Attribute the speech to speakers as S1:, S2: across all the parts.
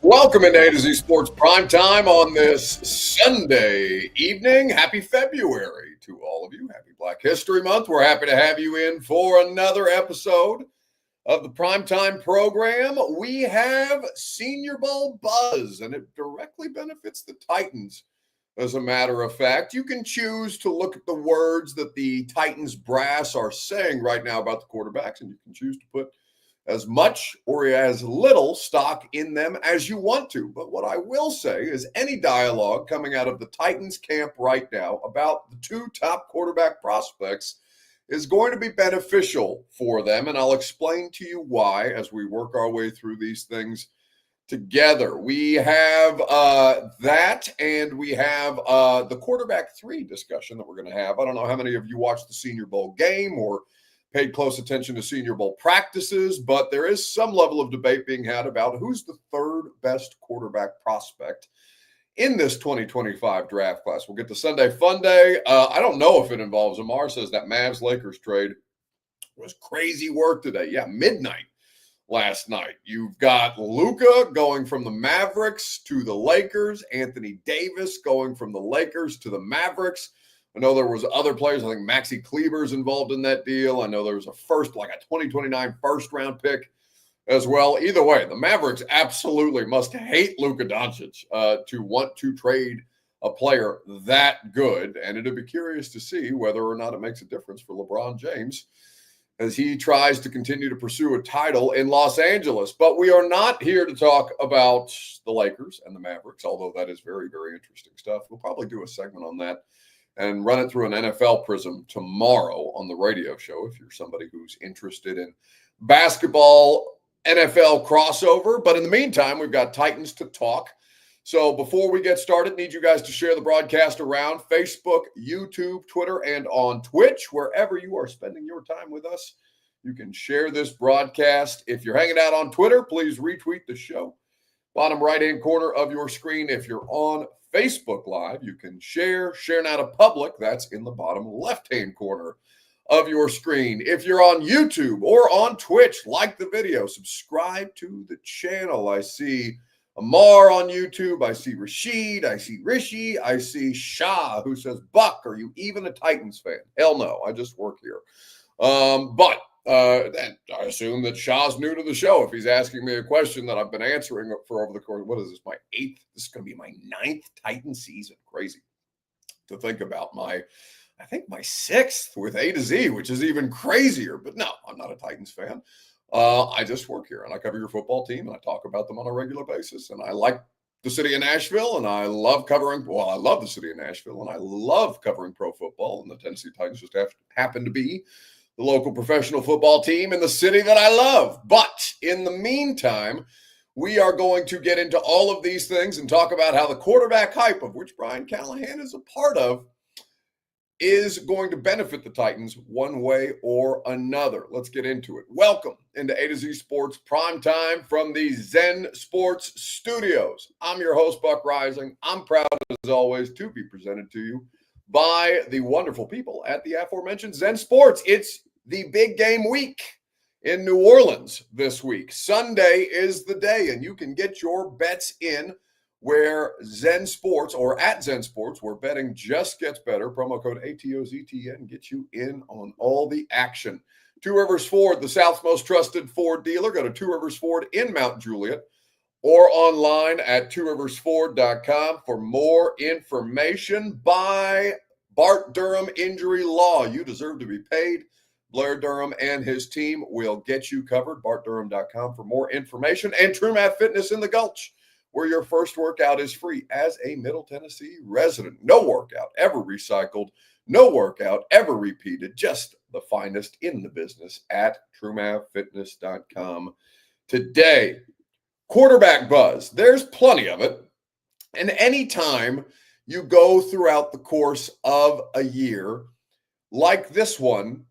S1: Welcome into A to Z Sports Primetime on this Sunday evening. Happy February to all of you. Happy Black History Month. We're happy to have you in for another episode of the Primetime program. We have Senior Bowl buzz, and it directly benefits the Titans. As a matter of fact, you can choose to look at the words that the Titans brass are saying right now about the quarterbacks, and you can choose to put as much or as little stock in them as you want to. But what I will say is any dialogue coming out of the Titans camp right now about the two top quarterback prospects is going to be beneficial for them. And I'll explain to you why as we work our way through these things together. We have that, and we have the quarterback three discussion that we're going to have. I don't know how many of you watched the Senior Bowl game or paid close attention to Senior Bowl practices, but there is some level of debate being had about who's the third best quarterback prospect in this 2025 draft class. We'll get to Sunday Fun Day. I don't know if it involves Amar says that Mavs-Lakers trade was crazy work today. Yeah, midnight last night. You've got Luka going from the Mavericks to the Lakers, Anthony Davis going from the Lakers to the Mavericks. I know there was other players. I think Maxi Kleber's involved in that deal. I know there was a 2029 first-round pick as well. Either way, the Mavericks absolutely must hate Luka Doncic to want to trade a player that good. And it'll be curious to see whether or not it makes a difference for LeBron James as he tries to continue to pursue a title in Los Angeles. But we are not here to talk about the Lakers and the Mavericks, although that is very, very interesting stuff. We'll probably do a segment on that and run it through an NFL prism tomorrow on the radio show if you're somebody who's interested in basketball, NFL crossover. But in the meantime, we've got Titans to talk. So before we get started, need you guys to share the broadcast around Facebook, YouTube, Twitter, and on Twitch, wherever you are spending your time with us. You can share this broadcast. If you're hanging out on Twitter, please retweet the show. Bottom right-hand corner of your screen. If you're on Facebook Live, you can share now to public. That's in the bottom left-hand corner of your screen. If you're on YouTube or on Twitch, like the video, subscribe to the channel. I see Amar on YouTube. I see Rashid. I see Rishi. I see Shah, who says, Buck, are you even a Titans fan? Hell no, I just work here. But I assume that Shah's new to the show if he's asking me a question that I've been answering for over the course. What is this, my eighth? This is going to be my ninth Titan season. Crazy to think about. I think my sixth with A to Z, which is even crazier. But no, I'm not a Titans fan. I just work here, and I cover your football team, and I talk about them on a regular basis. And I like the city of Nashville, and I love I love the city of Nashville, and I love covering pro football. And the Tennessee Titans just happen to be the local professional football team in the city that I love. But in the meantime, we are going to get into all of these things and talk about how the quarterback hype, of which Brian Callahan is a part of, is going to benefit the Titans one way or another. Let's get into it. Welcome into A to Z Sports Primetime from the Zen Sports Studios. I'm your host, Buck Rising. I'm proud, as always, to be presented to you by the wonderful people at the aforementioned Zen Sports. It's the big game week in New Orleans this week. Sunday is the day, and you can get your bets in where Zen Sports, or at Zen Sports, where betting just gets better. Promo code ATOZTN gets you in on all the action. Two Rivers Ford, the South's most trusted Ford dealer. Go to Two Rivers Ford in Mount Juliet or online at tworiversford.com for more information. By Bart Durham Injury Law. You deserve to be paid. Blair Durham and his team will get you covered. BartDurham.com for more information. And TrueMath Fitness in the Gulch, where your first workout is free as a Middle Tennessee resident. No workout ever recycled. No workout ever repeated. Just the finest in the business at TrueMathFitness.com today. Quarterback buzz. There's plenty of it. And anytime you go throughout the course of a year like this one,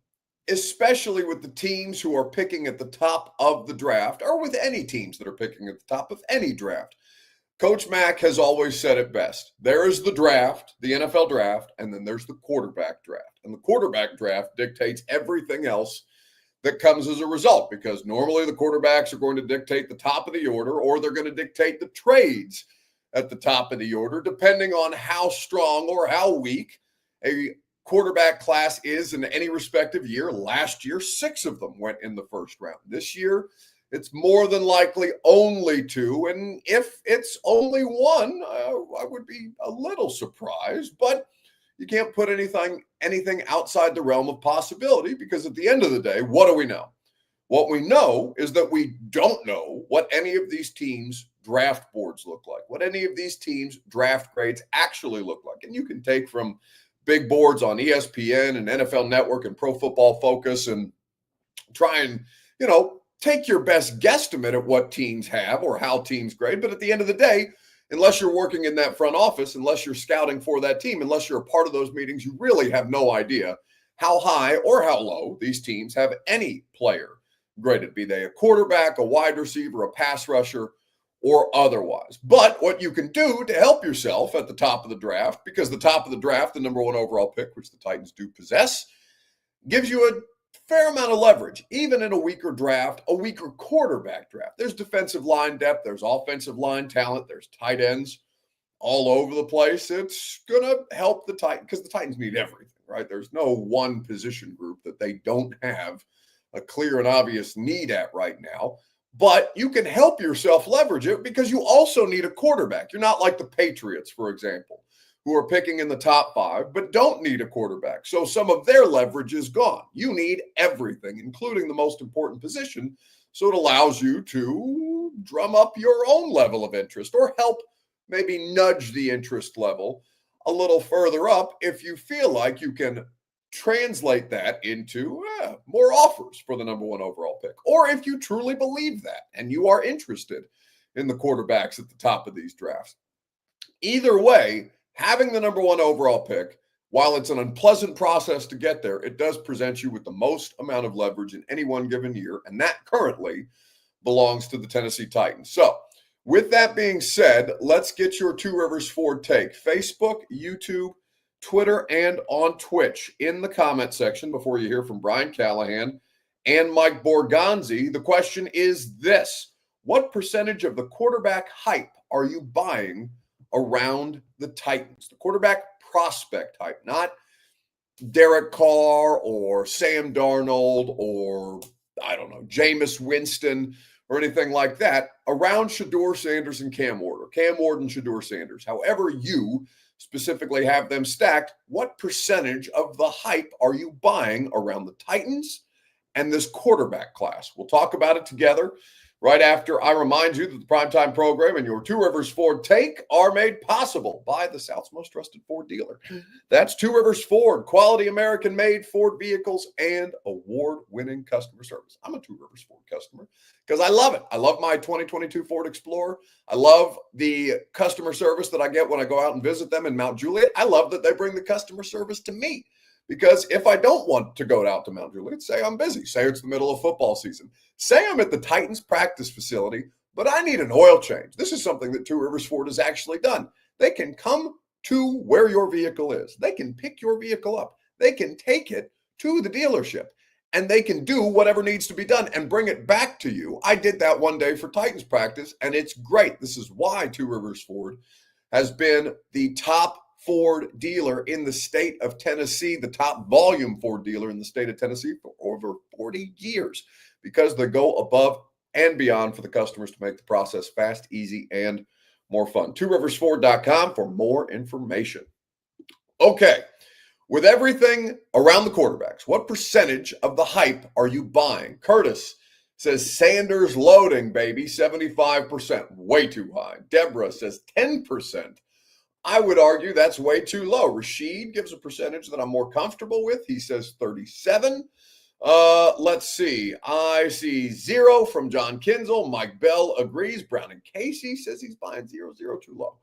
S1: especially with the teams who are picking at the top of the draft, or with any teams that are picking at the top of any draft, Coach Mack has always said it best. There is the draft, the NFL draft, and then there's the quarterback draft. And the quarterback draft dictates everything else that comes as a result, because normally the quarterbacks are going to dictate the top of the order, or they're going to dictate the trades at the top of the order, depending on how strong or how weak a quarterback class is in any respective year. Last year, 6 of them went in the first round. This year, it's more than likely only 2. And if it's only 1, I would be a little surprised, but you can't put anything outside the realm of possibility, because at the end of the day, what do we know? What we know is that we don't know what any of these teams' draft boards look like, what any of these teams' draft grades actually look like. And you can take from big boards on ESPN and NFL Network and Pro Football Focus and try and, take your best guesstimate at what teams have or how teams grade. But at the end of the day, unless you're working in that front office, unless you're scouting for that team, unless you're a part of those meetings, you really have no idea how high or how low these teams have any player graded, be they a quarterback, a wide receiver, a pass rusher, or otherwise. But what you can do to help yourself at the top of the draft, because the top of the draft, the number 1 overall pick, which the Titans do possess, gives you a fair amount of leverage, even in a weaker draft, a weaker quarterback draft. There's defensive line depth, there's offensive line talent, there's tight ends all over the place. It's going to help the Titans, because the Titans need everything, right? There's no one position group that they don't have a clear and obvious need at right now. But you can help yourself leverage it, because you also need a quarterback. You're not like the Patriots, for example, who are picking in the top 5, but don't need a quarterback. So some of their leverage is gone. You need everything, including the most important position. So it allows you to drum up your own level of interest, or help maybe nudge the interest level a little further up if you feel like you can translate that into more offers for the number 1 overall pick. Or if you truly believe that and you are interested in the quarterbacks at the top of these drafts. Either way, having the number 1 overall pick, while it's an unpleasant process to get there, it does present you with the most amount of leverage in any one given year, and that currently belongs to the Tennessee Titans. So with that being said, let's get your Two Rivers Ford take. Facebook, YouTube, Twitter, and on Twitch in the comment section before you hear from Brian Callahan and Mike Borgonzi. The question is this: what percentage of the quarterback hype are you buying around the Titans? The quarterback prospect hype, not Derek Carr or Sam Darnold or, I don't know, Jameis Winston or anything like that, around Shador Sanders and Cam Ward and Shador Sanders. However you specifically have them stacked, what percentage of the hype are you buying around the Titans and this quarterback class? We'll talk about it together right after I remind you that the Primetime Program and your Two Rivers Ford take are made possible by the South's most trusted Ford dealer. That's Two Rivers Ford, quality American-made Ford vehicles and award-winning customer service. I'm a Two Rivers Ford customer because I love it. I love my 2022 Ford Explorer. I love the customer service that I get when I go out and visit them in Mount Juliet. I love that they bring the customer service to me. Because if I don't want to go out to Mount Juliet, say I'm busy, say it's the middle of football season, say I'm at the Titans practice facility, but I need an oil change. This is something that Two Rivers Ford has actually done. They can come to where your vehicle is. They can pick your vehicle up. They can take it to the dealership, and they can do whatever needs to be done and bring it back to you. I did that one day for Titans practice, and it's great. This is why Two Rivers Ford has been the top Ford dealer in the state of Tennessee, the top volume Ford dealer in the state of Tennessee for over 40 years, because they go above and beyond for the customers to make the process fast, easy, and more fun. TwoRiversFord.com for more information. Okay, with everything around the quarterbacks, what percentage of the hype are you buying? Curtis says Sanders loading, baby, 75%, way too high. Deborah says 10%. I would argue that's way too low. Rashid gives a percentage that I'm more comfortable with. He says 37. Let's see. I see 0 from John Kinzel. Mike Bell agrees. Brown and Casey says he's buying 0, too low.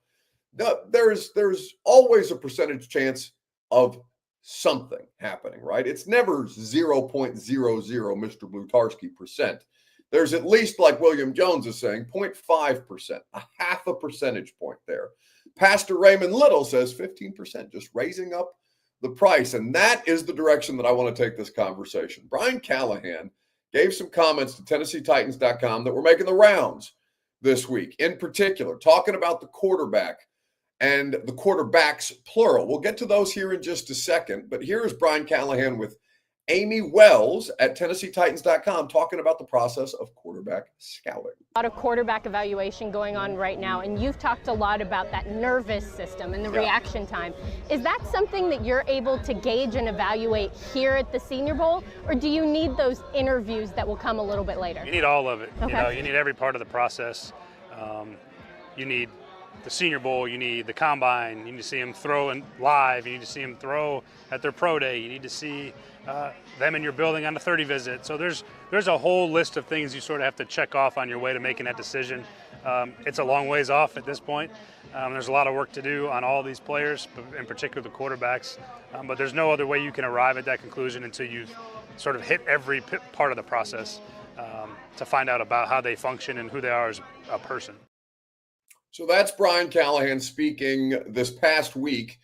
S1: There's always a percentage chance of something happening, right? It's never 0.00 Mr. Blutarski percent. There's at least, like William Jones is saying, 0.5%, a half a percentage point there. Pastor Raymond Little says 15%, just raising up the price. And that is the direction that I want to take this conversation. Brian Callahan gave some comments to TennesseeTitans.com that were making the rounds this week, in particular, talking about the quarterback and the quarterbacks, plural. We'll get to those here in just a second, but here is Brian Callahan with Amy Wells at TennesseeTitans.com talking about the process of quarterback scouting.
S2: A lot of quarterback evaluation going on right now, and you've talked a lot about that nervous system and the reaction time. Is that something that you're able to gauge and evaluate here at the Senior Bowl, or do you need those interviews that will come a little bit later?
S3: You need all of it.
S2: Okay.
S3: You need every part of the process. You need the Senior Bowl, you need the Combine, you need to see them throw live, you need to see them throw at their pro day, you need to see them in your building on a 30 visit. So there's a whole list of things you sort of have to check off on your way to making that decision. It's a long ways off at this point. There's a lot of work to do on all these players, in particular the quarterbacks. But there's no other way you can arrive at that conclusion until you've sort of hit every part of the process to find out about how they function and who they are as a person.
S1: So that's Brian Callahan speaking this past week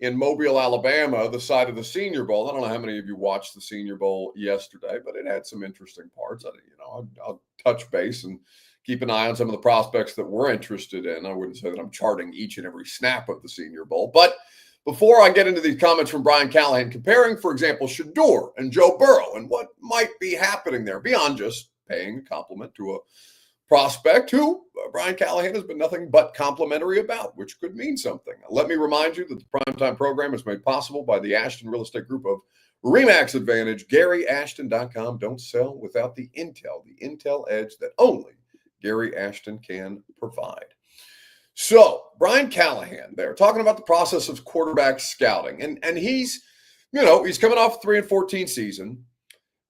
S1: in Mobile, Alabama, the site of the Senior Bowl. I don't know how many of you watched the Senior Bowl yesterday, but it had some interesting parts. I'll touch base and keep an eye on some of the prospects that we're interested in. I wouldn't say that I'm charting each and every snap of the Senior Bowl. But before I get into these comments from Brian Callahan, comparing, for example, Shador and Joe Burrow and what might be happening there beyond just paying a compliment to a prospect who Brian Callahan has been nothing but complimentary about, which could mean something. Let me remind you that the Primetime program is made possible by the Ashton Real Estate Group of RE/MAX Advantage. GaryAshton.com. Don't sell without the intel edge that only Gary Ashton can provide. So Brian Callahan there talking about the process of quarterback scouting. And he's coming off a 3-14 season.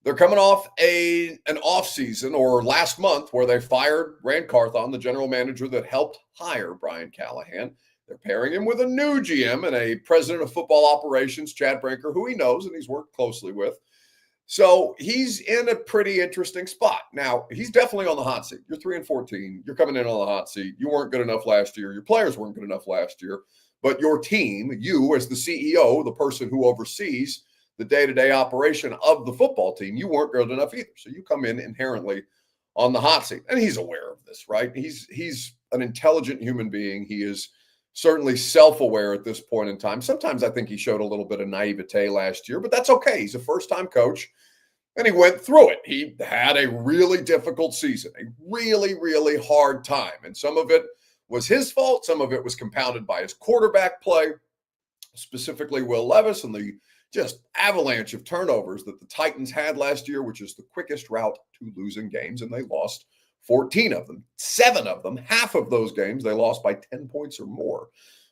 S1: They're coming off an off season or last month where they fired Rand Carthon, the general manager that helped hire Brian Callahan. They're pairing him with a new GM and a president of football operations, Chad Brinker, who he knows and he's worked closely with. So he's in a pretty interesting spot. Now, he's definitely on the hot seat. You're 3-14. You're coming in on the hot seat. You weren't good enough last year. Your players weren't good enough last year. But your team, you as the CEO, the person who oversees the day-to-day operation of the football team, you weren't good enough either. So you come in inherently on the hot seat. And he's aware of this, right? He's an intelligent human being. He is certainly self-aware at this point in time. Sometimes I think he showed a little bit of naivete last year, but that's okay. He's a first-time coach, and he went through it. He had a really difficult season, a really, really hard time. And some of it was his fault. Some of it was compounded by his quarterback play, specifically Will Levis, and the just avalanche of turnovers that the Titans had last year, which is the quickest route to losing games, and they lost 14 of them. 7 of them, half of those games, they lost by 10 points or more,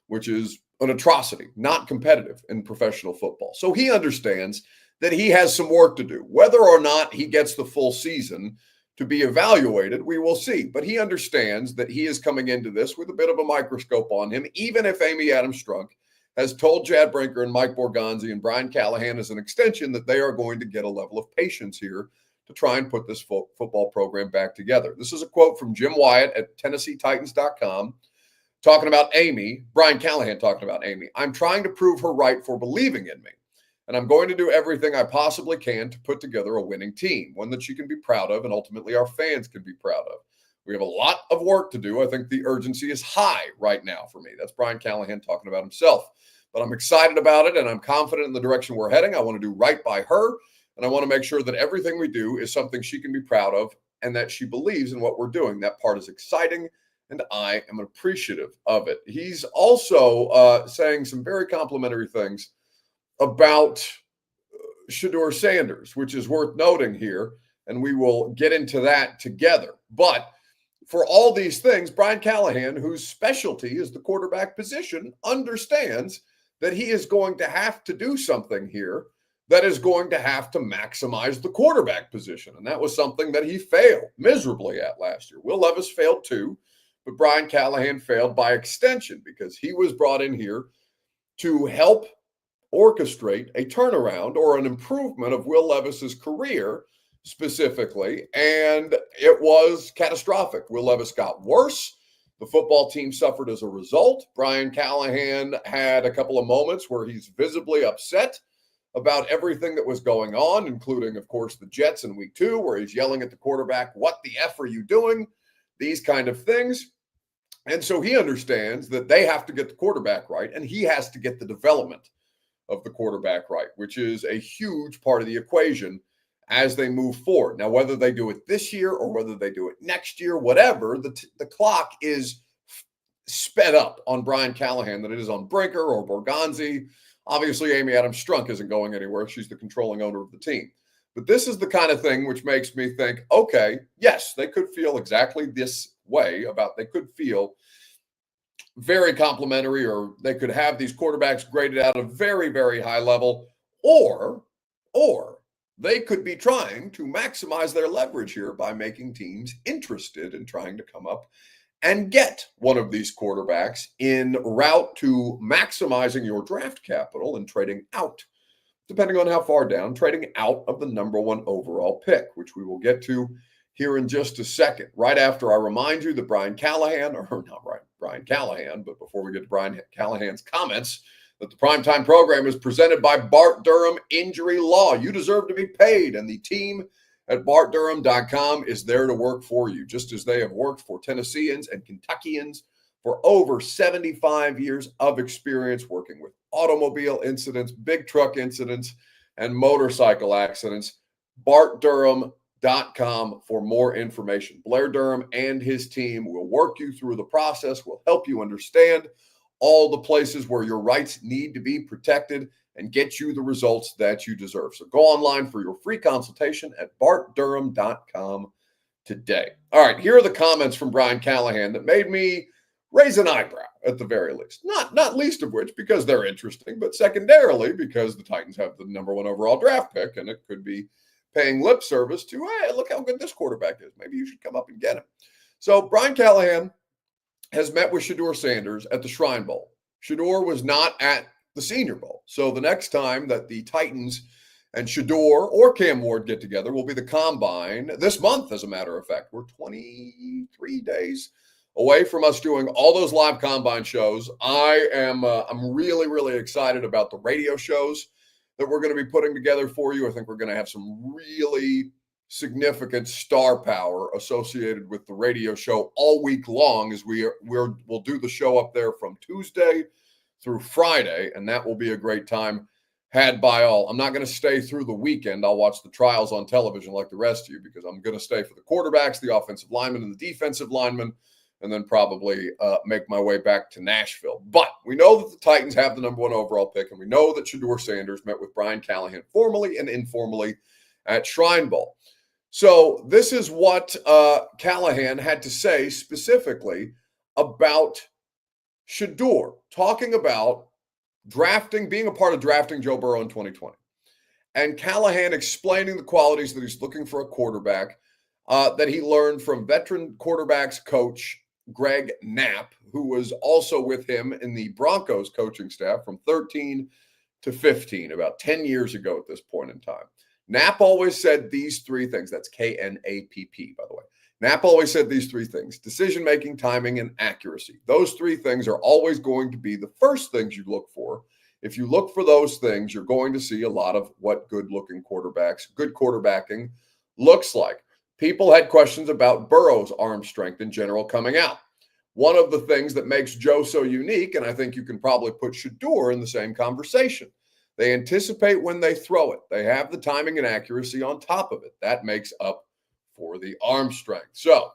S1: which is an atrocity, not competitive in professional football. So he understands that he has some work to do. Whether or not he gets the full season to be evaluated, we will see. But he understands that he is coming into this with a bit of a microscope on him, even if Amy Adams-Strunk has told Chad Brinker and Mike Borgonzi and Brian Callahan as an extension that they are going to get a level of patience here to try and put this football program back together. This is a quote from Jim Wyatt at TennesseeTitans.com talking about Amy, Brian Callahan talking about Amy. I'm trying to prove her right for believing in me, and I'm going to do everything I possibly can to put together a winning team, one that she can be proud of and ultimately our fans can be proud of. We have a lot of work to do. I think the urgency is high right now for me. That's Brian Callahan talking about himself. But I'm excited about it, and I'm confident in the direction we're heading. I want to do right by her, and I want to make sure that everything we do is something she can be proud of and that she believes in what we're doing. That part is exciting, and I am appreciative of it. He's also saying some very complimentary things about Shador Sanders, which is worth noting here, and we will get into that together. But for all these things, Brian Callahan, whose specialty is the quarterback position, understands that he is going to have to do something here that is going to have to maximize the quarterback position. And that was something that he failed miserably at last year. Will Levis failed too, but Brian Callahan failed by extension because he was brought in here to help orchestrate a turnaround or an improvement of Will Levis's career specifically, and it was catastrophic. Will Levis got worse. The football team suffered as a result. Brian Callahan had a couple of moments where he's visibly upset about everything that was going on, including, of course, the Jets in week 2, where he's yelling at the quarterback, "What the F are you doing?" These kind of things. And so he understands that they have to get the quarterback right, and he has to get the development of the quarterback right, which is a huge part of the equation as they move forward. Now, whether they do it this year or whether they do it next year, whatever, the clock is sped up on Brian Callahan than it is on Brinker or Borgonzi. Obviously, Amy Adams Strunk isn't going anywhere. She's the controlling owner of the team. But this is the kind of thing which makes me think, okay, yes, they could feel exactly this way about, they could feel very complimentary, or they could have these quarterbacks graded at a very, very high level, or they could be trying to maximize their leverage here by making teams interested in trying to come up and get one of these quarterbacks in route to maximizing your draft capital and trading out, depending on how far down, trading out of the number 1 overall pick, which we will get to here in just a second. Right after I remind you that Brian Callahan, or not Brian Callahan, but before we get to Brian Callahan's comments, that the Primetime program is presented by Bart Durham Injury Law. You deserve to be paid, and the team at bartdurham.com is there to work for you, just as they have worked for Tennesseans and Kentuckians for over 75 years of experience working with automobile incidents, big truck incidents, and motorcycle accidents. bartdurham.com for more information. Blair Durham and his team will work you through the process, will help you understand all the places where your rights need to be protected, and get you the results that you deserve. So go online for your free consultation at bartdurham.com today. All right, here are the comments from Brian Callahan that made me raise an eyebrow at the very least. Not least of which because they're interesting, but secondarily because the Titans have the number 1 overall draft pick, and it could be paying lip service to, hey, look how good this quarterback is. Maybe you should come up and get him. So Brian Callahan has met with Shador Sanders at the Shrine Bowl. Shador was not at the Senior Bowl. So the next time that the Titans and Shador or Cam Ward get together will be the Combine this month, as a matter of fact. We're 23 days away from us doing all those live Combine shows. I'm really, really excited about the radio shows that we're going to be putting together for you. I think we're going to have some really significant star power associated with the radio show all week long, as we'll do the show up there from Tuesday through Friday, and that will be a great time had by all. I'm not going to stay through the weekend. I'll watch the trials on television like the rest of you, because I'm going to stay for the quarterbacks, the offensive linemen, and the defensive linemen, and then probably make my way back to Nashville. But we know that the Titans have the number 1 overall pick, and we know that Shador Sanders met with Brian Callahan formally and informally at Shrine Bowl. So this is what Callahan had to say specifically about Shador, talking about drafting, being a part of drafting Joe Burrow in 2020. And Callahan explaining the qualities that he's looking for a quarterback that he learned from veteran quarterbacks coach Greg Knapp, who was also with him in the Broncos coaching staff from 13 to 15, about 10 years ago at this point in time. Knapp always said these 3 things. That's Knapp, by the way. Knapp always said these 3 things: decision-making, timing, and accuracy. Those 3 things are always going to be the first things you look for. If you look for those things, you're going to see a lot of what good quarterbacking looks like. People had questions about Burrow's arm strength in general coming out. One of the things that makes Joe so unique, and I think you can probably put Shador in the same conversation, they anticipate when they throw it. They have the timing and accuracy on top of it. That makes up for the arm strength. So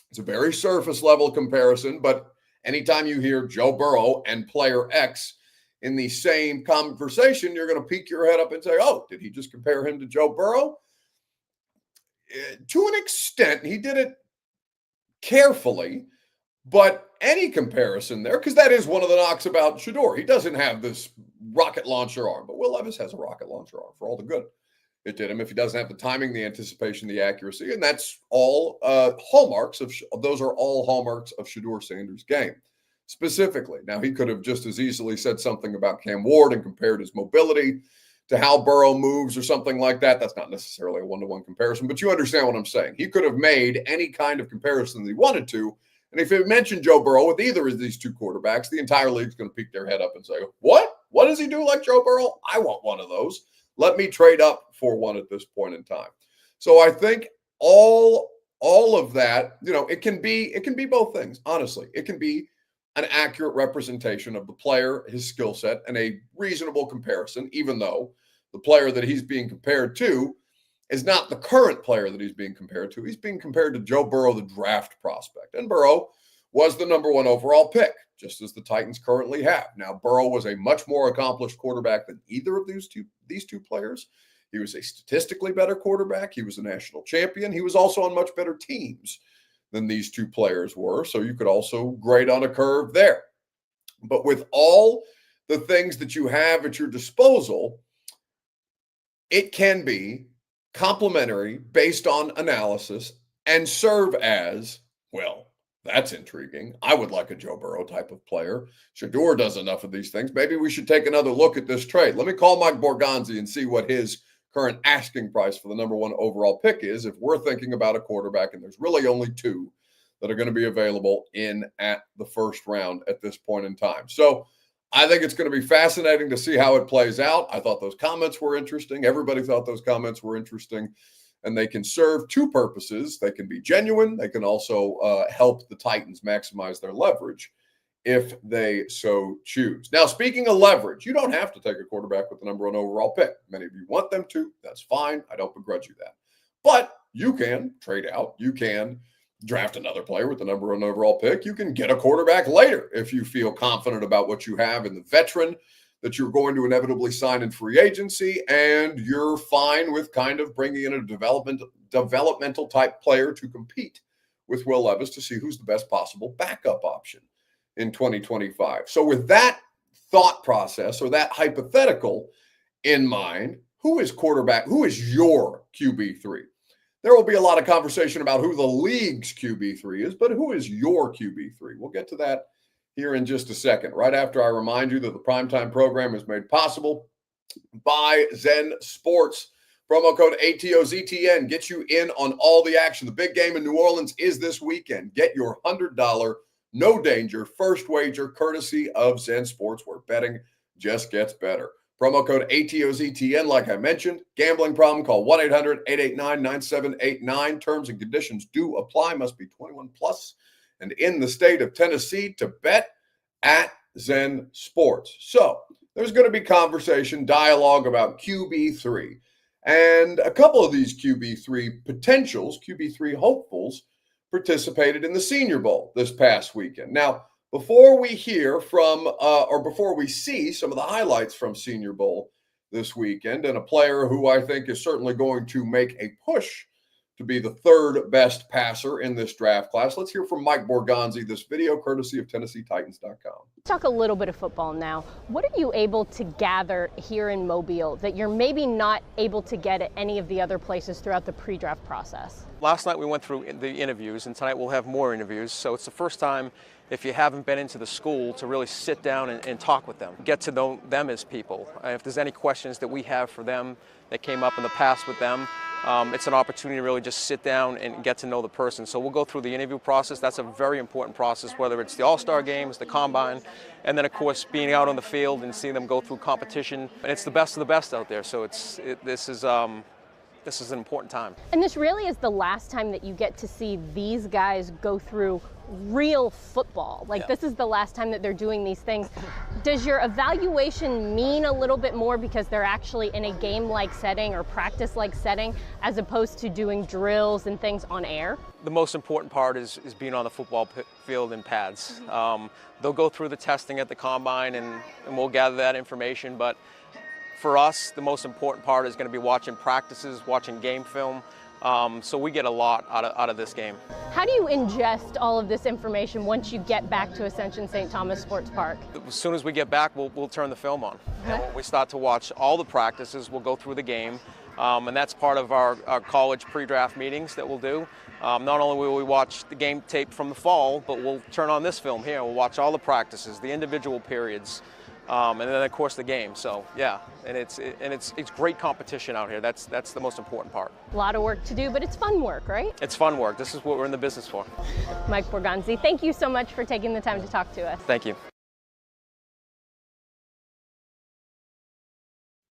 S1: it's a very surface level comparison, but anytime you hear Joe Burrow and player X in the same conversation, you're going to peek your head up and say, oh, did he just compare him to Joe Burrow? To an extent, he did it carefully, but any comparison there, because that is one of the knocks about Shador. He doesn't have this rocket launcher arm, but Will Levis has a rocket launcher arm for all the good it did him. If he doesn't have the timing, the anticipation, the accuracy, and that's all hallmarks of those are all hallmarks of Shador Sanders' game specifically. Now, he could have just as easily said something about Cam Ward and compared his mobility to how Burrow moves or something like that. That's not necessarily a one-to-one comparison, but you understand what I'm saying. He could have made any kind of comparison that he wanted to, and if he mentioned Joe Burrow with either of these 2 quarterbacks, the entire league's going to peek their head up and say, what? What does he do like Joe Burrow? I want one of those. Let me trade up for one at this point in time. So I think all of that, it can be both things, honestly. It can be an accurate representation of the player, his skill set, and a reasonable comparison, even though the player that he's being compared to is not the current player that he's being compared to. He's being compared to Joe Burrow, the draft prospect. And Burrow was the number 1 overall pick, just as the Titans currently have. Now, Burrow was a much more accomplished quarterback than either of these two players. He was a statistically better quarterback. He was a national champion. He was also on much better teams than these two players were. So you could also grade on a curve there. But with all the things that you have at your disposal, it can be complementary based on analysis and serve as, well, that's intriguing. I would like a Joe Burrow type of player. Shador does enough of these things. Maybe we should take another look at this trade. Let me call Mike Borgonzi and see what his current asking price for the number 1 overall pick is if we're thinking about a quarterback, and there's really only 2 that are going to be available in at the first round at this point in time. So I think it's going to be fascinating to see how it plays out. I thought those comments were interesting. Everybody thought those comments were interesting, and they can serve 2 purposes. They can be genuine. They can also help the Titans maximize their leverage if they so choose. Now, speaking of leverage, you don't have to take a quarterback with the number 1 overall pick. Many of you want them to. That's fine. I don't begrudge you that. But you can trade out. You can draft another player with the number 1 overall pick. You can get a quarterback later if you feel confident about what you have in the veteran that you're going to inevitably sign in free agency, and you're fine with kind of bringing in a developmental type player to compete with Will Levis to see who's the best possible backup option in 2025. So with that thought process or that hypothetical in mind, who is your QB3? There will be a lot of conversation about who the league's QB3 is, but who is your QB3? We'll get to that here in just a second, right after I remind you that the Primetime program is made possible by Zen Sports. Promo code ATOZTN gets you in on all the action. The big game in New Orleans is this weekend. Get your $100 no danger first wager courtesy of Zen Sports, where betting just gets better. Promo code ATOZTN, like I mentioned. Gambling problem, call 1-800-889-9789. Terms and conditions do apply. Must be 21 plus and in the state of Tennessee to bet at Zen Sports. So there's going to be conversation, dialogue about QB3. And a couple of these QB3 potentials, QB3 hopefuls, participated in the Senior Bowl this past weekend. Now, before we hear from, or before we see some of the highlights from Senior Bowl this weekend, and a player who I think is certainly going to make a push to be the 3rd best passer in this draft class, let's hear from Mike Borgonzi. This video courtesy of TennesseeTitans.com.
S2: Talk a little bit of football now. What are you able to gather here in Mobile that you're maybe not able to get at any of the other places throughout the pre-draft process?
S4: Last night we went through the interviews, and tonight we'll have more interviews. So it's the first time, if you haven't been into the school, to really sit down and talk with them, get to know them as people. If there's any questions that we have for them that came up in the past with them, it's an opportunity to really just sit down and get to know the person. So we'll go through the interview process. That's a very important process, whether it's the All-Star games, the Combine, and then, of course, being out on the field and seeing them go through competition. And it's the best of the best out there. So this is an important time.
S2: And this really is the last time that you get to see these guys go through real football. This is the last time that they're doing these things. Does your evaluation mean a little bit more because they're actually in a game-like setting or practice-like setting as opposed to doing drills and things on air?
S4: The most important part is being on the football field in pads. They'll go through the testing at the Combine, and we'll gather that information, but for us, the most important part is going to be watching practices, watching game film. So we get a lot out of this game.
S2: How do you ingest all of this information once you get back to Ascension St. Thomas Sports Park?
S4: As soon as we get back, we'll turn the film on.
S2: Okay.
S4: And when we start to watch all the practices, we'll go through the game. And that's part of our college pre-draft meetings that we'll do. Not only will we watch the game tape from the fall, but we'll turn on this film here. We'll watch all the practices, the individual periods. And then of course the game. So yeah, and it's great competition out here. That's the most important part.
S2: A lot of work to do, but it's fun work, right?
S4: It's fun work. This is what we're in the business for.
S2: Mike Borgonzi, thank you so much for taking the time to talk to us.
S4: Thank you.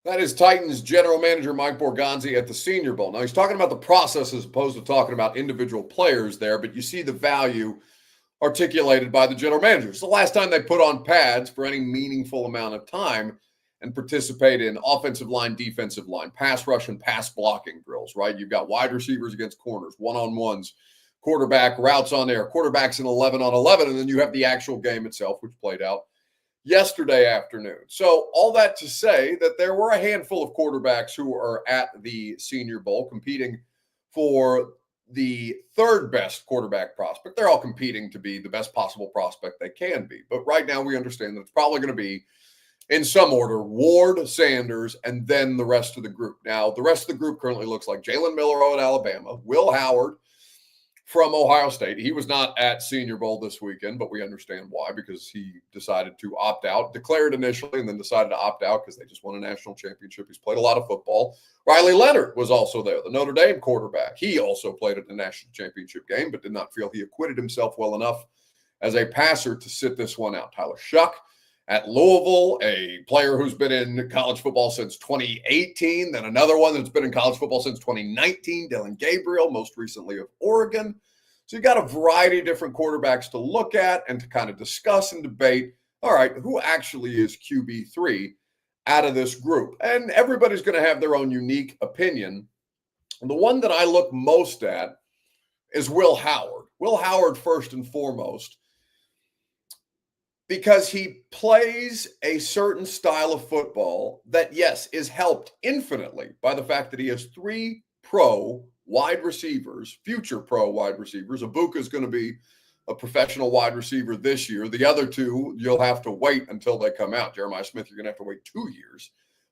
S1: That is Titans general manager Mike Borgonzi at the Senior Bowl. Now, he's talking about the process as opposed to talking about individual players there, but you see the value articulated by the general manager. It's the last time they put on pads for any meaningful amount of time and participate in offensive line, defensive line, pass rush, and pass blocking drills, right? You've got wide receivers against corners, one-on-ones, quarterback routes on air, quarterbacks in 11 on 11, and then you have the actual game itself, which played out yesterday afternoon. So all that to say that there were a handful of quarterbacks who are at the Senior Bowl competing for the third best quarterback prospect. They're all competing to be the best possible prospect they can be. But right now we understand that it's probably going to be, in some order, Ward, Sanders, and then the rest of the group. Now, the rest of the group currently looks like Jalen Milroe at Alabama, Will Howard from Ohio State. He was not at Senior Bowl this weekend, but we understand why, because he decided to opt out, declared initially, and then decided to opt out because they just won a national championship. He's played a lot of football. Riley Leonard was also there, the Notre Dame quarterback. He also played at the national championship game, but did not feel he acquitted himself well enough as a passer to sit this one out. Tyler Shuck at Louisville, a player who's been in college football since 2018, then another one that's been in college football since 2019, Dylan Gabriel, most recently of Oregon. So you got a variety of different quarterbacks to look at and to kind of discuss and debate, all right, who actually is QB3 out of this group? And everybody's going to have their own unique opinion. And the one that I look most at is Will Howard. Will Howard, first and foremost, because he plays a certain style of football that, yes, is helped infinitely by the fact that he has 3 pro wide receivers, future pro wide receivers. Ibuka is going to be a professional wide receiver this year. The other 2, you'll have to wait until they come out. Jeremiah Smith, you're going to have to wait 2 years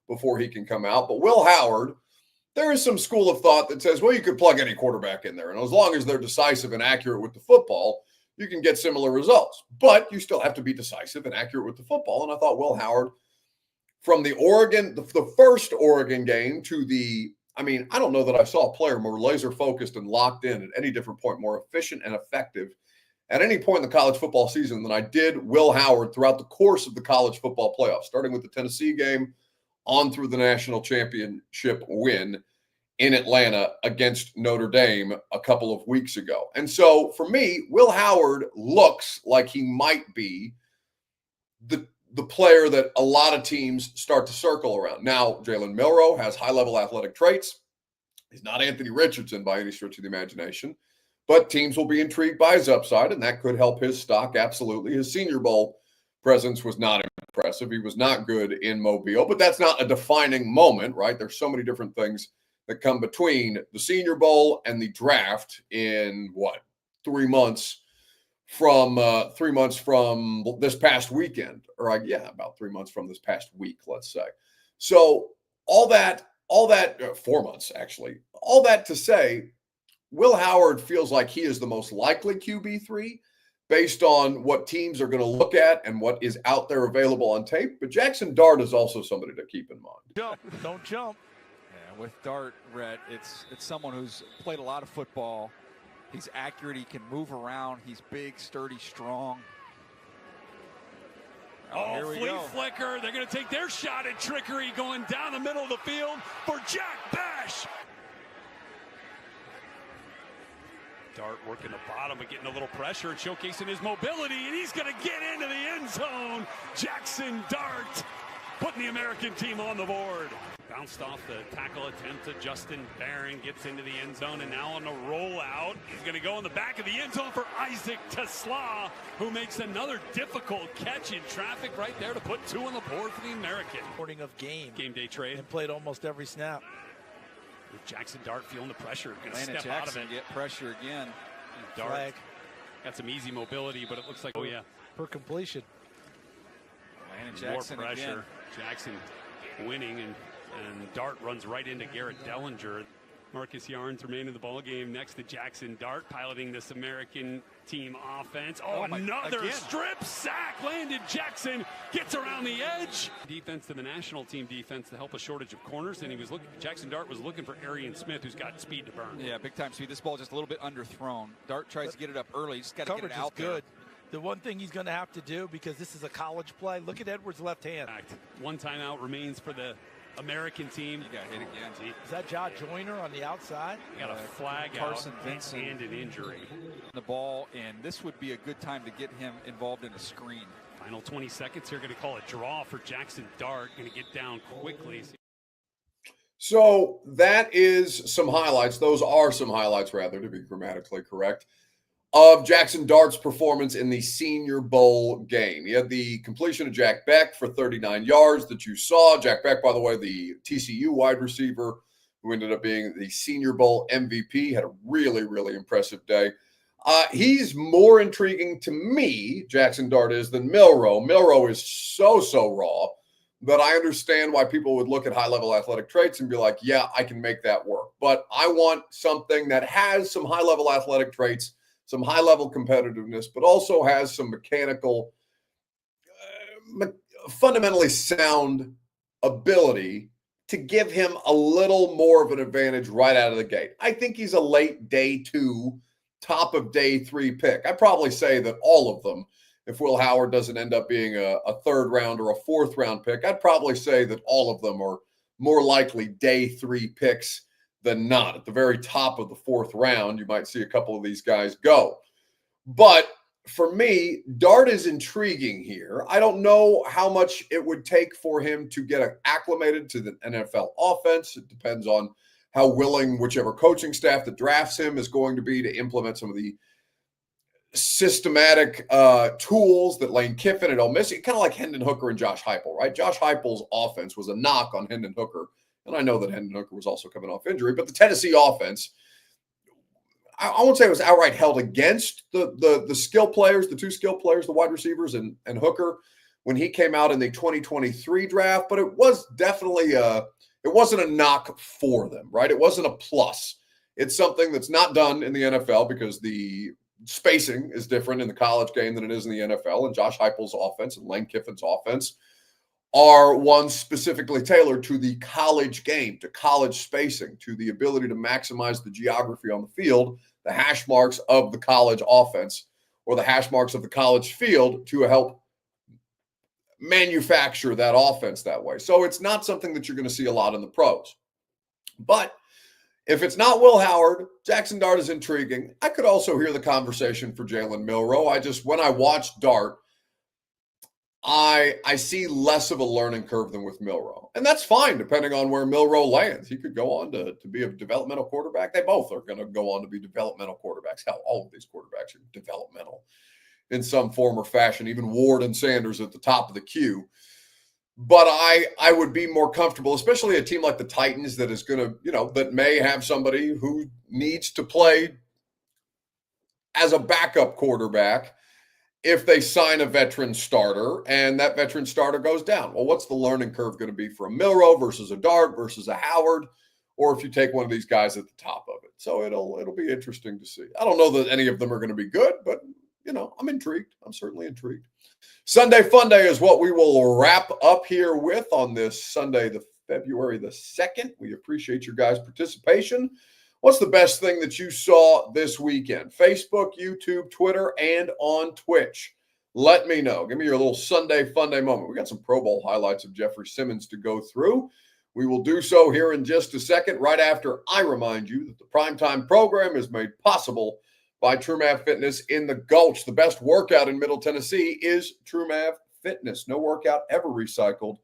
S1: before he can come out. But Will Howard, there is some school of thought that says, well, you could plug any quarterback in there. And as long as they're decisive and accurate with the football, you can get similar results, but you still have to be decisive and accurate with the football. And I thought Will Howard, from the first Oregon game to I don't know that I saw a player more laser focused and locked in at any different point, more efficient and effective at any point in the college football season than I did Will Howard throughout the course of the college football playoffs, starting with the Tennessee game on through the national championship win in Atlanta against Notre Dame a couple of weeks ago. And so for me, Will Howard looks like he might be the player that a lot of teams start to circle around. Now, Jalen Milroe has high-level athletic traits. He's not Anthony Richardson by any stretch of the imagination, but teams will be intrigued by his upside, and that could help his stock absolutely. His Senior Bowl presence was not impressive. He was not good in Mobile, but that's not a defining moment, right? There's so many different things that come between the Senior Bowl and the draft in 3 months from 3 months from this past weekend, or about 3 months from this past week, let's say. So all that 4 months actually, all that to say, Will Howard feels like he is the most likely QB3 based on what teams are going to look at and what is out there available on tape. But Jackson Dart is also somebody to keep in mind.
S5: Don't jump. Yeah, with Dart, Rhett, it's someone who's played a lot of football. He's accurate. He can move around. He's big, sturdy, strong.
S6: Oh, flea flicker. They're going to take their shot at trickery going down the middle of the field for Jack Bash. Dart working the bottom, but getting a little pressure and showcasing his mobility, and he's going to get into the end zone. Jackson Dart putting the American team on the board. Bounced off the tackle attempt to Justin Barron, gets into the end zone, and now on the rollout, he's going to go in the back of the end zone for Isaac Tesla, who makes another difficult catch in traffic right there to put 2 on the board for the American.
S7: Morning of game
S6: day trade.
S7: And played almost every snap.
S6: With Jackson Dart feeling the pressure, going to step
S5: Jackson
S6: out of it.
S5: Get pressure again.
S6: And Dart
S7: Flag.
S6: Got some easy mobility, but it looks like,
S7: per completion.
S5: Landon Jackson
S6: more pressure.
S5: Again.
S6: Jackson winning, and Dart runs right into Garrett Dellinger. Marcus Yarns remain in the ball game next to Jackson Dart, piloting this American team offense. Another strip sack. Landon Jackson gets around the edge. Defense to the national team defense to help a shortage of corners, and Jackson Dart was looking for Arian Smith, who's got speed to burn.
S5: Yeah, big time speed. This ball just a little bit underthrown. Dart tries to get it up early. Just got to get it out there.
S7: Good. The one thing he's going to have to do, because this is a college play, look at Edwards' left hand.
S6: One timeout remains for the American team.
S5: He got hit again.
S7: Is that John Joyner on the outside?
S6: Got a flag
S5: Carson
S6: out
S5: Vincent.
S6: and an injury.
S5: The ball, and this would be a good time to get him involved in a screen.
S6: Final 20 seconds here. Going to call a draw for Jackson Dart. Going to get down quickly.
S1: So that is some highlights. Those are some highlights, rather, to be grammatically correct, of Jackson Dart's performance in the Senior Bowl game. He had the completion of Jack Beck for 39 yards that you saw. Jack Beck, by the way, the TCU wide receiver who ended up being the Senior Bowl MVP, had a really, really impressive day. He's more intriguing to me, Jackson Dart is, than Milroe. Milroe is so raw that I understand why people would look at high-level athletic traits and be like, yeah, I can make that work. But I want something that has some high-level athletic traits, some high-level competitiveness, but also has some mechanical, fundamentally sound ability to give him a little more of an advantage right out of the gate. I think he's a late day 2, top of day 3 pick. I'd probably say that all of them, if Will Howard doesn't end up being a 3rd round or a 4th round pick, I'd probably say that all of them are more likely day 3 picks than not. At the very top of the 4th round, you might see a couple of these guys go. But for me, Dart is intriguing here. I don't know how much it would take for him to get acclimated to the NFL offense. It depends on how willing whichever coaching staff that drafts him is going to be to implement some of the systematic tools that Lane Kiffin at Ole Miss, kind of like Hendon Hooker and Josh Heupel, right? Josh Heupel's offense was a knock on Hendon Hooker. And I know that Hendon Hooker was also coming off injury, but the Tennessee offense, I won't say it was outright held against the skill players, the 2 skill players, the wide receivers and Hooker when he came out in the 2023 draft, but it was definitely it wasn't a knock for them, right? It wasn't a plus. It's something that's not done in the NFL because the spacing is different in the college game than it is in the NFL, and Josh Heupel's offense and Lane Kiffin's offense are ones specifically tailored to the college game, to college spacing, to the ability to maximize the geography on the field, the hash marks of the college offense or the hash marks of the college field to help manufacture that offense that way. So it's not something that you're going to see a lot in the pros. But if it's not Will Howard, Jackson Dart is intriguing. I could also hear the conversation for Jalen Milroe. When I watch Dart, I see less of a learning curve than with Milroe. And that's fine, depending on where Milroe lands. He could go on to be a developmental quarterback. They both are going to go on to be developmental quarterbacks. Hell, all of these quarterbacks are developmental in some form or fashion, even Ward and Sanders at the top of the queue. But I would be more comfortable, especially a team like the Titans that is going to, that may have somebody who needs to play as a backup quarterback if they sign a veteran starter and that veteran starter goes down. Well, what's the learning curve going to be for a Milroe versus a Dart versus a Howard, or if you take one of these guys at the top of it? So it'll be interesting to see. I don't know that any of them are going to be good, but I'm intrigued. I'm certainly intrigued. Sunday Fun Day is what we will wrap up here with on this Sunday, the February the 2nd. We appreciate your guys' participation. What's the best thing that you saw this weekend? Facebook, YouTube, Twitter, and on Twitch. Let me know. Give me your little Sunday Fun Day moment. We got some Pro Bowl highlights of Jeffrey Simmons to go through. We will do so here in just a second, right after I remind you that the Primetime program is made possible by TrueMav Fitness in the Gulch. The best workout in Middle Tennessee is TrueMav Fitness. No workout ever recycled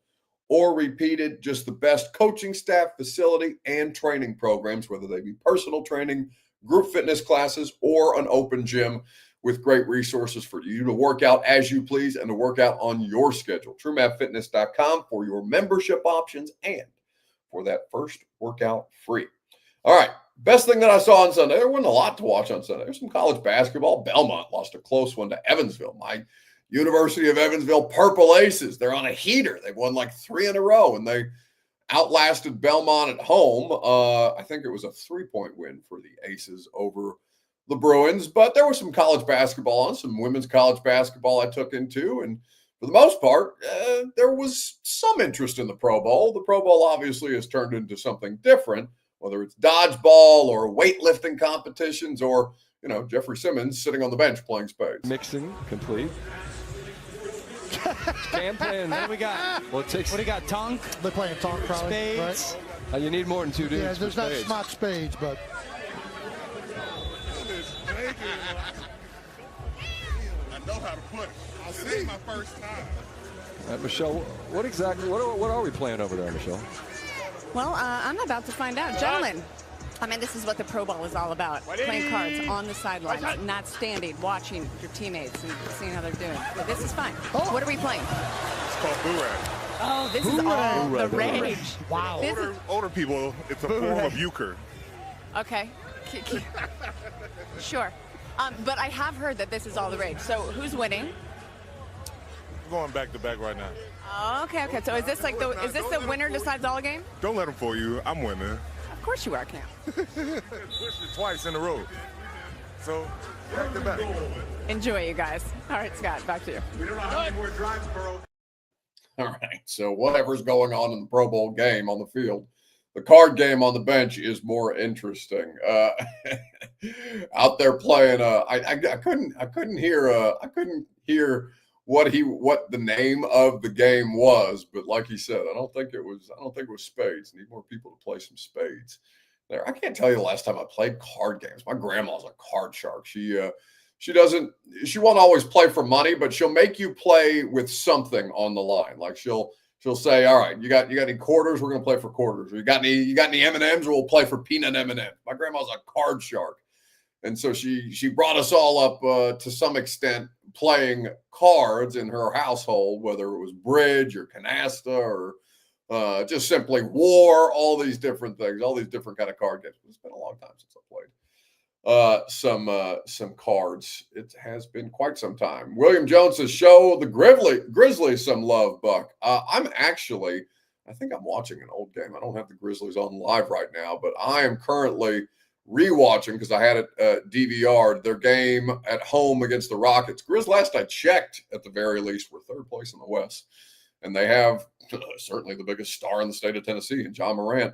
S1: or repeated, just the best coaching staff, facility, and training programs, whether they be personal training, group fitness classes, or an open gym with great resources for you to work out as you please and to work out on your schedule. TrueMavFitness.com for your membership options and for that first workout free. All right, best thing that I saw on Sunday, there wasn't a lot to watch on Sunday. There's some college basketball. Belmont lost a close one to Evansville. My University of Evansville Purple Aces, they're on a heater. They've won like 3 in a row, and they outlasted Belmont at home. I think it was a 3-point win for the Aces over the Bruins, but there was some college basketball on, some women's college basketball I took into, and for the most part, there was some interest in the Pro Bowl. The Pro Bowl obviously has turned into something different, whether it's dodgeball or weightlifting competitions or, Jeffrey Simmons sitting on the bench playing spades.
S8: Mixing complete. Can't play in.
S7: What do we got?
S8: Well, it takes.
S7: What do you got? Tonk?
S9: They're playing Tonk probably.
S7: Spades?
S9: Right?
S8: You need more than 2 dudes.
S9: Yeah,
S8: for
S9: there's
S8: spades.
S9: not spades, but
S10: I know how to play. This ain't my first time.
S8: Michelle, what exactly? What are we playing over there, Michelle?
S11: Well, I'm about to find out. Gentlemen, I mean, this is what the Pro Bowl is all about. Playing cards on the sidelines, not standing, watching your teammates and seeing how they're doing. But this is fine. What are we playing?
S10: It's called Boo-Rag.
S11: Oh, this is all the rage.
S9: wow.
S10: Older people, it's a form of euchre.
S11: Okay. Sure. But I have heard that this is all the rage. So who's winning?
S10: We're going back to back right now.
S11: Oh, okay. So is this like the winner decides all game?
S10: Don't let them fool you. I'm winning.
S11: Of course you are, Cam.
S10: Pushed it twice in a row. So, back to back.
S11: Enjoy, you guys. All right, Scott, back to you.
S10: We don't know how many more drives, bro.
S1: All right. So whatever's going on in the Pro Bowl game on the field, the card game on the bench is more interesting. Out there playing, I couldn't hear what the name of the game was, but like he said, I don't think it was spades. Need more people to play some spades. There, I can't tell you the last time I played card games. My grandma's a card shark. She won't always play for money, but she'll make you play with something on the line. Like she'll say, all right, you got any quarters? We're gonna play for quarters. Or you got any M&Ms? Or we'll play for peanut M&Ms. My grandma's a card shark. And so she brought us all up to some extent playing cards in her household, whether it was bridge or canasta or just simply war, all these different things, all these different kind of card games. It's been a long time since I played some cards. It has been quite some time. William Jones says, show the Grizzlies some love, Buck. I think I'm watching an old game. I don't have the Grizzlies on live right now, but I am currently rewatching because I had it DVR'd their game at home against the Rockets. Grizz, last I checked, at the very least, were third place in the West, and they have certainly the biggest star in the state of Tennessee, and John Morant.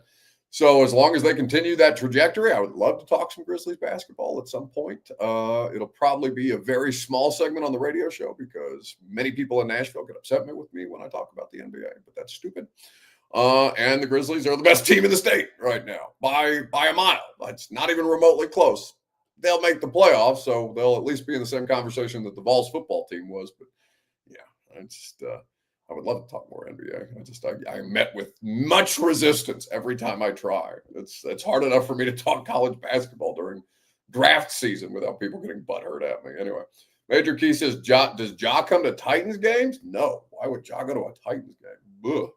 S1: So as long as they continue that trajectory, I would love to talk some Grizzlies basketball at some point. It'll probably be a very small segment on the radio show because many people in Nashville get upset with me when I talk about the NBA, but that's stupid. And the Grizzlies are the best team in the state right now by a mile. It's not even remotely close. They'll make the playoffs, so they'll at least be in the same conversation that the Vols football team was. But yeah, I would love to talk more NBA. I met with much resistance every time I try. It's hard enough for me to talk college basketball during draft season without people getting butthurt at me. Anyway, Major Key says, does Ja come to Titans games? No. Why would Ja go to a Titans game? Ugh.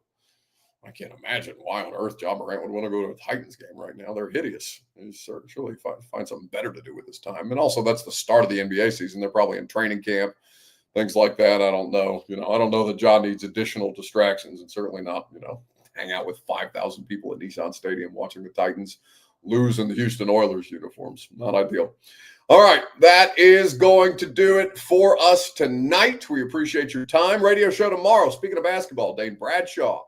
S1: I can't imagine why on earth John Morant would want to go to a Titans game right now. They're hideous. He's surely find something better to do with his time. And also, that's the start of the NBA season. They're probably in training camp, things like that. I don't know. I don't know that John needs additional distractions, and certainly not, hang out with 5,000 people at Nissan Stadium watching the Titans lose in the Houston Oilers uniforms. Not ideal. All right, that is going to do it for us tonight. We appreciate your time. Radio show tomorrow. Speaking of basketball, Dane Bradshaw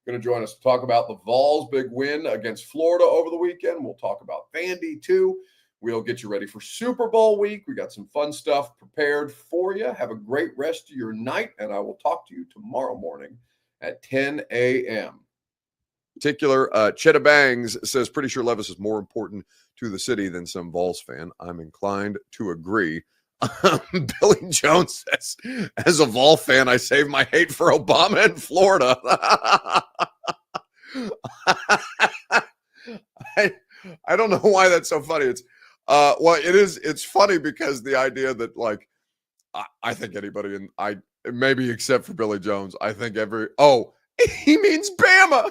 S1: going to join us to talk about the Vols' big win against Florida over the weekend. We'll talk about Vandy, too. We'll get you ready for Super Bowl week. We got some fun stuff prepared for you. Have a great rest of your night, and I will talk to you tomorrow morning at 10 a.m. Particular, Cheddar Bangs says, pretty sure Levis is more important to the city than some Vols fan. I'm inclined to agree. Billy Jones says, as a Vol fan, I save my hate for Obama in Florida. I don't know why that's so funny. It's it's funny because the idea that, like, I think anybody maybe except for Billy Jones, I think he means Bama.